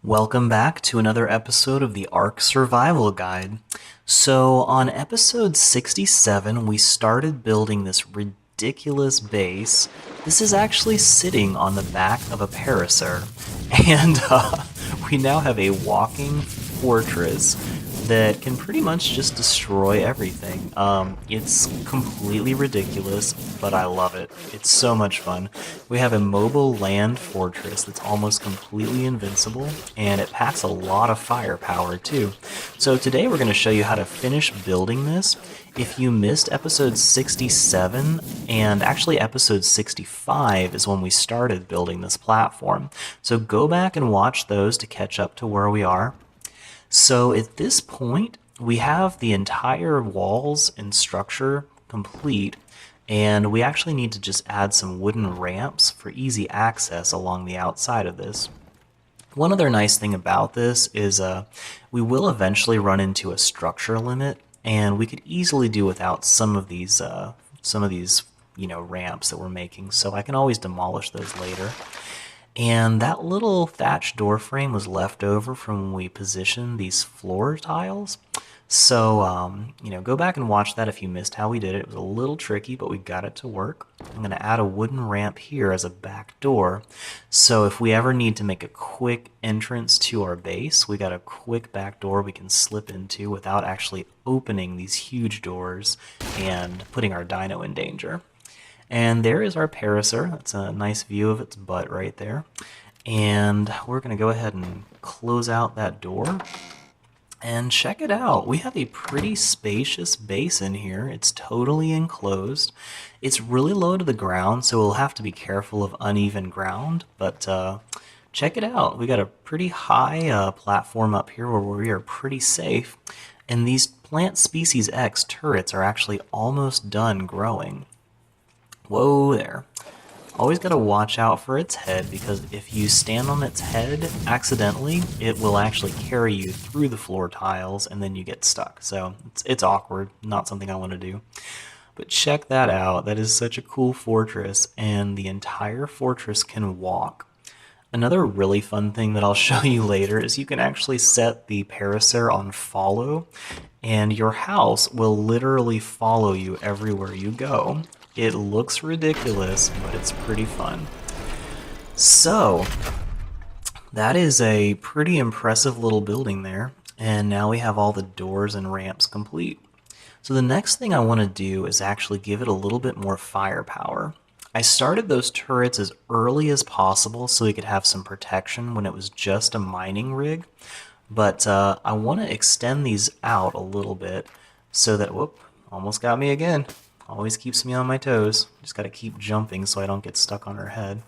Welcome back to another episode of the Ark Survival Guide. So, on episode 67, we started building this ridiculous base. This is actually sitting on the back of a Paracer, and we now have a walking fortress that can pretty much just destroy everything. It's completely ridiculous, but I love it. It's so much fun. We have a mobile land fortress that's almost completely invincible, and it packs a lot of firepower too. So today we're going to show you how to finish building this. If you missed episode 67, and actually episode 65 is when we started building this platform. So go back and watch those to catch up to where we are. So at this point, we have the entire walls and structure complete, and we actually need to just add some wooden ramps for easy access along the outside of this. One other nice thing about this is we will eventually run into a structure limit, and we could easily do without some of these ramps that we're making. So I can always demolish those later. And that little thatch door frame was left over from when we positioned these floor tiles. So, go back and watch that if you missed how we did it. It was a little tricky, but we got it to work. I'm going to add a wooden ramp here as a back door. So if we ever need to make a quick entrance to our base, we got a quick back door we can slip into without actually opening these huge doors and putting our dino in danger. And there is our Paracer. That's a nice view of its butt right there. And we're going to go ahead and close out that door. And check it out. We have a pretty spacious base in here. It's totally enclosed. It's really low to the ground, so we'll have to be careful of uneven ground. But check it out. We got a pretty high platform up here where we are pretty safe. And these Plant Species X turrets are actually almost done growing. Whoa there. Always got to watch out for its head, because if you stand on its head accidentally, it will actually carry you through the floor tiles and then you get stuck. So it's awkward, not something I want to do. But check that out. That is such a cool fortress, and the entire fortress can walk. Another really fun thing that I'll show you later is you can actually set the Paracer on follow, and your house will literally follow you everywhere you go. It looks ridiculous, but it's pretty fun. So, that is a pretty impressive little building there, and now we have all the doors and ramps complete. So the next thing I want to do is actually give it a little bit more firepower. I started those turrets as early as possible so we could have some protection when it was just a mining rig, but I want to extend these out a little bit so that, whoop, almost got me again. Always keeps me on my toes. Just got to keep jumping so I don't get stuck on her head.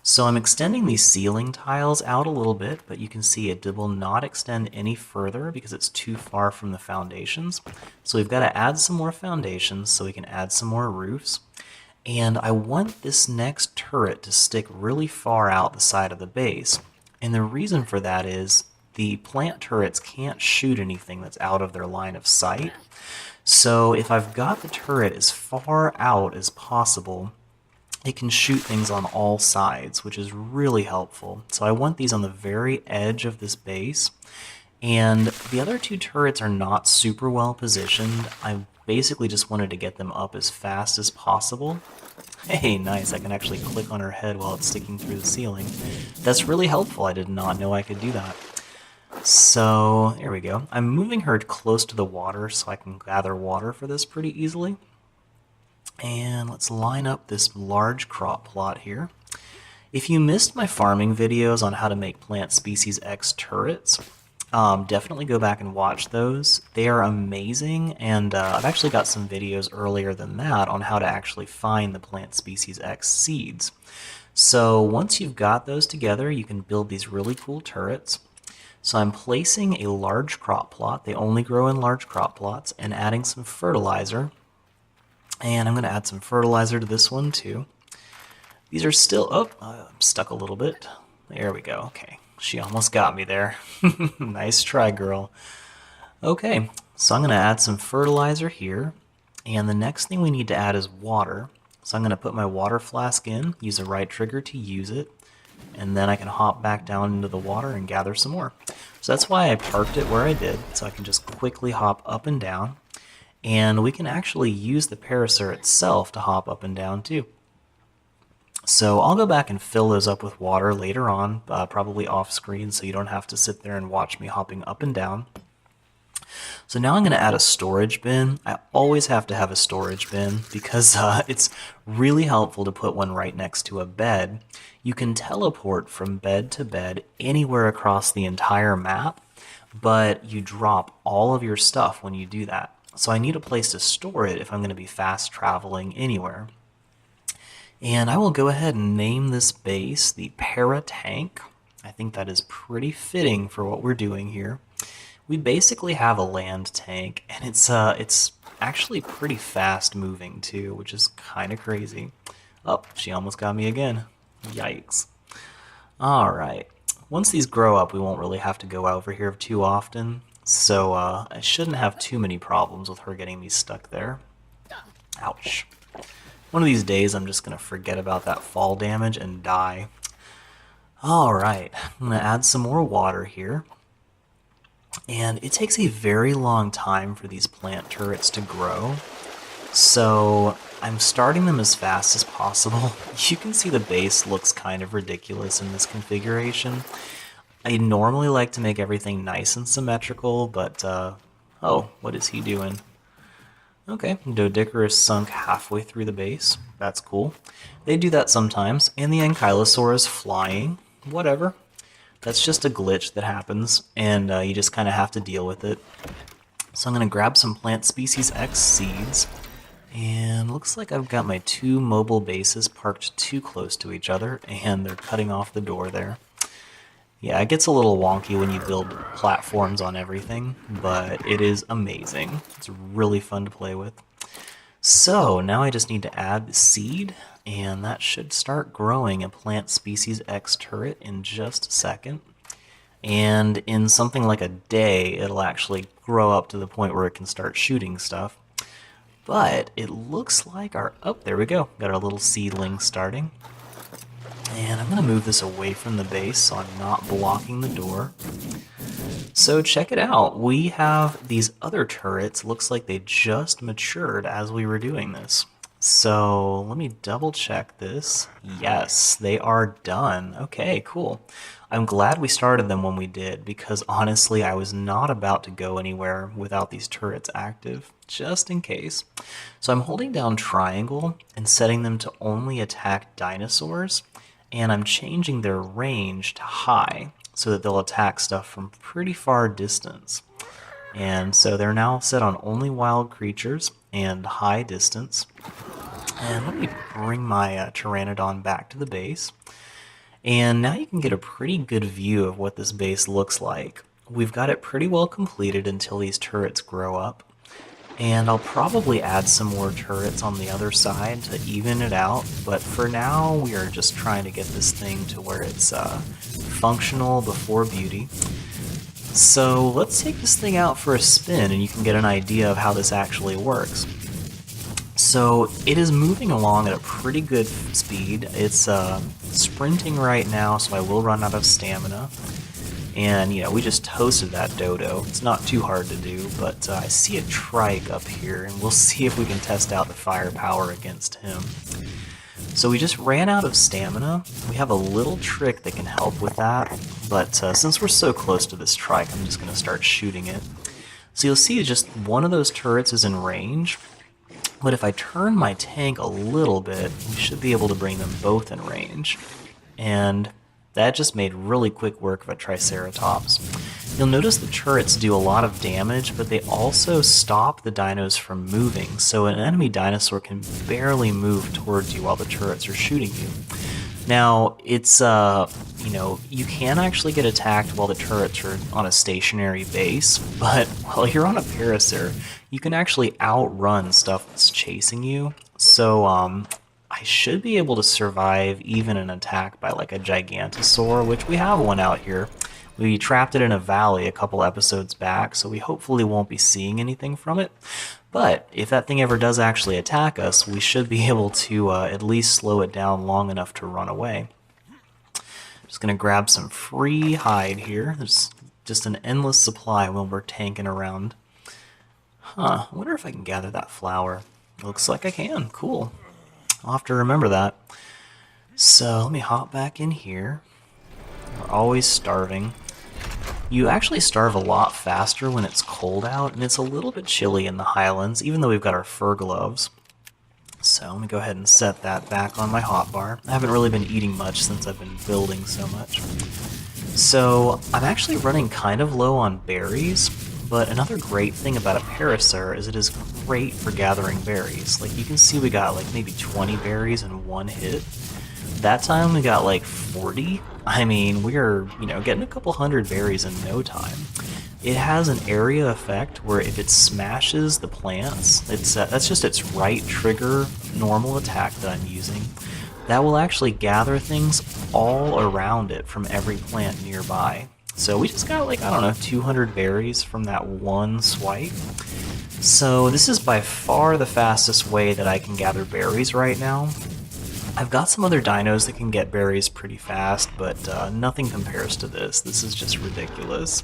So I'm extending these ceiling tiles out a little bit, but you can see it will not extend any further because it's too far from the foundations. So we've got to add some more foundations so we can add some more roofs. And I want this next turret to stick really far out the side of the base. And the reason for that is the plant turrets can't shoot anything that's out of their line of sight. So if I've got the turret as far out as possible, it can shoot things on all sides, which is really helpful. So I want these on the very edge of this base. And the other two turrets are not super well positioned. I basically just wanted to get them up as fast as possible. Hey, nice, I can actually click on her head while it's sticking through the ceiling. That's really helpful. I did not know I could do that. So, there we go. I'm moving her close to the water so I can gather water for this pretty easily. And let's line up this large crop plot here. If you missed my farming videos on how to make Plant Species X turrets, definitely go back and watch those. They are amazing, and I've actually got some videos earlier than that on how to actually find the Plant Species X seeds. So once you've got those together, you can build these really cool turrets. So I'm placing a large crop plot. They only grow in large crop plots, and adding some fertilizer. And I'm going to add some fertilizer to this one too. These are still, I'm stuck a little bit. There we go. Okay, she almost got me there. Nice try, girl. Okay, so I'm going to add some fertilizer here. And the next thing we need to add is water. So I'm going to put my water flask in, use the right trigger to use it. and then I can hop back down into the water and gather some more. So that's why I parked it where I did, so I can just quickly hop up and down, and we can actually use the Paracer itself to hop up and down too. So I'll go back and fill those up with water later on, probably off screen, so you don't have to sit there and watch me hopping up and down. So now I'm going to add a storage bin. I always have to have a storage bin because it's really helpful to put one right next to a bed. You can teleport from bed to bed anywhere across the entire map, but you drop all of your stuff when you do that. So I need a place to store it if I'm going to be fast traveling anywhere. And I will go ahead and name this base the Paracer Tank. I think that is pretty fitting for what we're doing here. We basically have a land tank, and it's actually pretty fast moving too, which is kind of crazy. Oh, she almost got me again. Yikes. Alright, once these grow up, we won't really have to go over here too often, so I shouldn't have too many problems with her getting me stuck there. Ouch. One of these days, I'm just going to forget about that fall damage and die. Alright, I'm going to add some more water here. And it takes a very long time for these plant turrets to grow, so I'm starting them as fast as possible. You can see the base looks kind of ridiculous in this configuration. I normally like to make everything nice and symmetrical, but, oh, what is he doing? Okay, Doedicurus sunk halfway through the base. That's cool. They do that sometimes, and the Ankylosaur is flying. Whatever. That's just a glitch that happens, and you just kind of have to deal with it. So I'm going to grab some Plant Species X seeds, and looks like I've got my two mobile bases parked too close to each other, and they're cutting off the door there. Yeah, it gets a little wonky when you build platforms on everything, but it is amazing. It's really fun to play with. So now I just need to add the seed, and that should start growing a Plant Species X turret in just a second. And in something like a day, it'll actually grow up to the point where it can start shooting stuff. But it looks like our... oh, there we go. Got our little seedling starting. And I'm going to move this away from the base so I'm not blocking the door. So check it out. We have these other turrets. Looks like they just matured as we were doing this. So let me double check this. Yes, they are done. Okay, cool. I'm glad we started them when we did, because honestly I was not about to go anywhere without these turrets active, just in case. So I'm holding down triangle and setting them to only attack dinosaurs, and I'm changing their range to high so that they'll attack stuff from pretty far distance. And so they're now set on only wild creatures and high distance. And let me bring my Pteranodon back to the base. And now you can get a pretty good view of what this base looks like. We've got it pretty well completed until these turrets grow up. And I'll probably add some more turrets on the other side to even it out, but for now we are just trying to get this thing to where it's functional before beauty. So let's take this thing out for a spin and you can get an idea of how this actually works. So it is moving along at a pretty good speed. It's sprinting right now, so I will run out of stamina. And, you know, we just toasted that dodo. It's not too hard to do, but I see a trike up here, and we'll see if we can test out the firepower against him. So we just ran out of stamina. We have a little trick that can help with that, but since we're so close to this trike, I'm just going to start shooting it. So you'll see just one of those turrets is in range, but if I turn my tank a little bit, we should be able to bring them both in range. And that just made really quick work of a Triceratops. You'll notice the turrets do a lot of damage, but they also stop the dinos from moving, so an enemy dinosaur can barely move towards you while the turrets are shooting you. Now, it's, you know, you can actually get attacked while the turrets are on a stationary base, but while you're on a Paracer, you can actually outrun stuff that's chasing you, so, I should be able to survive even an attack by like a Gigantosaur, which we have one out here. We trapped it in a valley a couple episodes back, so we hopefully won't be seeing anything from it. But if that thing ever does actually attack us, we should be able to at least slow it down long enough to run away. Just gonna grab some free hide here. There's just an endless supply when we're tanking around. Huh, I wonder if I can gather that flower. Looks like I can. Cool. I'll have to remember that. So let me hop back in here. We're always starving. You actually starve a lot faster when it's cold out, and it's a little bit chilly in the highlands, even though we've got our fur gloves. So let me go ahead and set that back on my hotbar. I haven't really been eating much since I've been building so much. So I'm actually running kind of low on berries, but another great thing about a Paracer is it is great for gathering berries. Like you can see we got like maybe 20 berries in one hit. That time we got like 40. I mean, we're, getting a couple hundred berries in no time. It has an area effect where if it smashes the plants, that's just its right trigger normal attack that I'm using. That will actually gather things all around it from every plant nearby. So we just got like, I don't know, 200 berries from that one swipe. So this is by far the fastest way that I can gather berries right now. I've got some other dinos that can get berries pretty fast, but nothing compares to this. This is just ridiculous.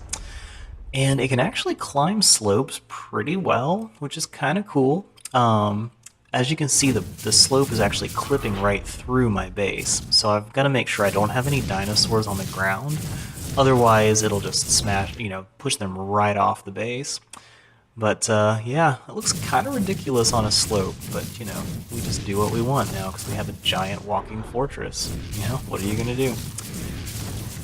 And it can actually climb slopes pretty well, which is kind of cool. As you can see, the slope is actually clipping right through my base. So I've got to make sure I don't have any dinosaurs on the ground. Otherwise, it'll just smash, push them right off the base. But yeah, it looks kind of ridiculous on a slope, but we just do what we want now because we have a giant walking fortress. What are you gonna do?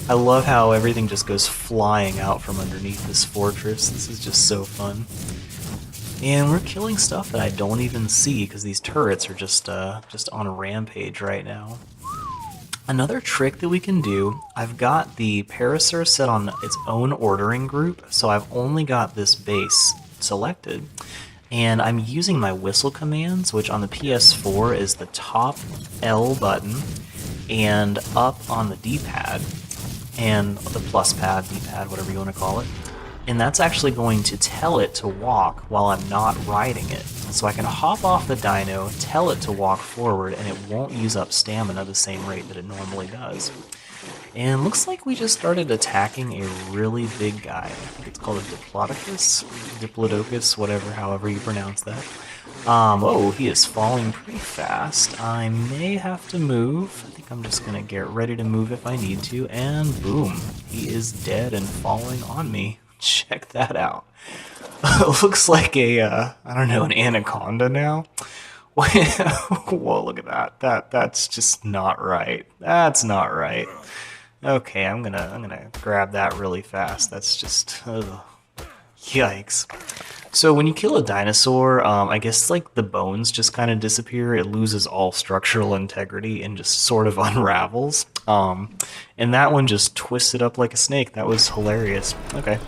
I love how everything just goes flying out from underneath this fortress. This is just so fun. And we're killing stuff that I don't even see because these turrets are just on a rampage right now. Another trick that we can do, I've got the Paracer set on its own ordering group, so I've only got this base selected, and I'm using my whistle commands, which on the PS4 is the top L button and up on the D-pad and the plus pad, D-pad, whatever you want to call it, and that's actually going to tell it to walk while I'm not riding it. So I can hop off the dino, tell it to walk forward, and it won't use up stamina the same rate that it normally does. And looks like we just started attacking a really big guy. I think it's called a Diplodocus, whatever, however you pronounce that. Oh, he is falling pretty fast. I may have to move. I think I'm just gonna get ready to move if I need to, and boom, he is dead and falling on me. Check that out. Looks like a, I don't know, an anaconda now. Whoa, look at that. That's just not right. That's not right. Okay, I'm gonna grab that really fast. That's just, ugh. Yikes. So when you kill a dinosaur, I guess like the bones just kind of disappear. It loses all structural integrity and just sort of unravels. And that one just twisted up like a snake. That was hilarious. Okay.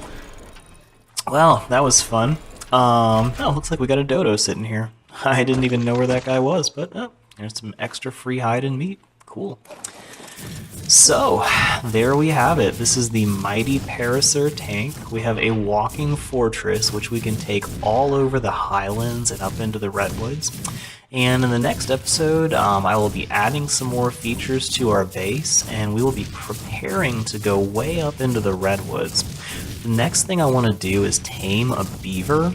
Well, that was fun. Oh, looks like we got a dodo sitting here. I didn't even know where that guy was, but there's some extra free hide and meat. Cool. So, there we have it. This is the mighty Paracer Tank. We have a walking fortress, which we can take all over the highlands and up into the redwoods. And in the next episode, I will be adding some more features to our base, and we will be preparing to go way up into the redwoods. The next thing I want to do is tame a beaver.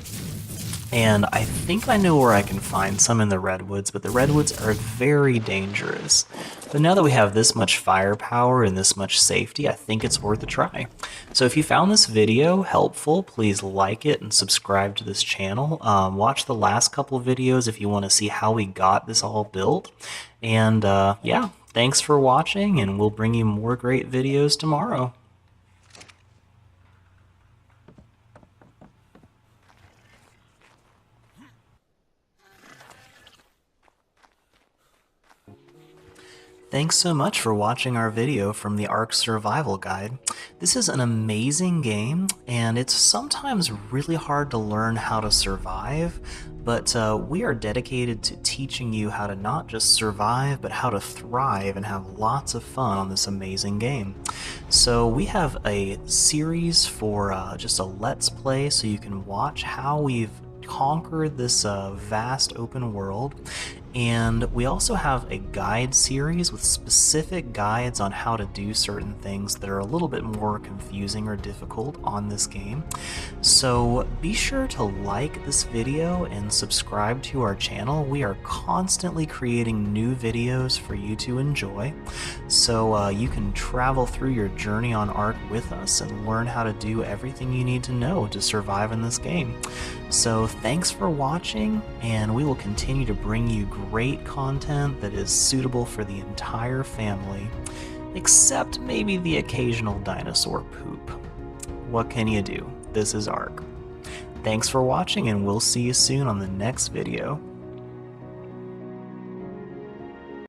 And I think I know where I can find some in the redwoods, but the redwoods are very dangerous. But now that we have this much firepower and this much safety, I think it's worth a try. So if you found this video helpful, please like it and subscribe to this channel. Watch the last couple videos if you want to see how we got this all built. And yeah, thanks for watching, and we'll bring you more great videos tomorrow. Thanks so much for watching our video from the Ark Survival Guide. This is an amazing game, and it's sometimes really hard to learn how to survive, but we are dedicated to teaching you how to not just survive, but how to thrive and have lots of fun on this amazing game. So we have a series for just a Let's Play, so you can watch how we've conquered this vast open world. And we also have a guide series with specific guides on how to do certain things that are a little bit more confusing or difficult on this game. So be sure to like this video and subscribe to our channel. We are constantly creating new videos for you to enjoy, so you can travel through your journey on Ark with us and learn how to do everything you need to know to survive in this game. So thanks for watching, and we will continue to bring you great content that is suitable for the entire family, except maybe the occasional dinosaur poop. What can you do? This is Ark. Thanks for watching, and we'll see you soon on the next video.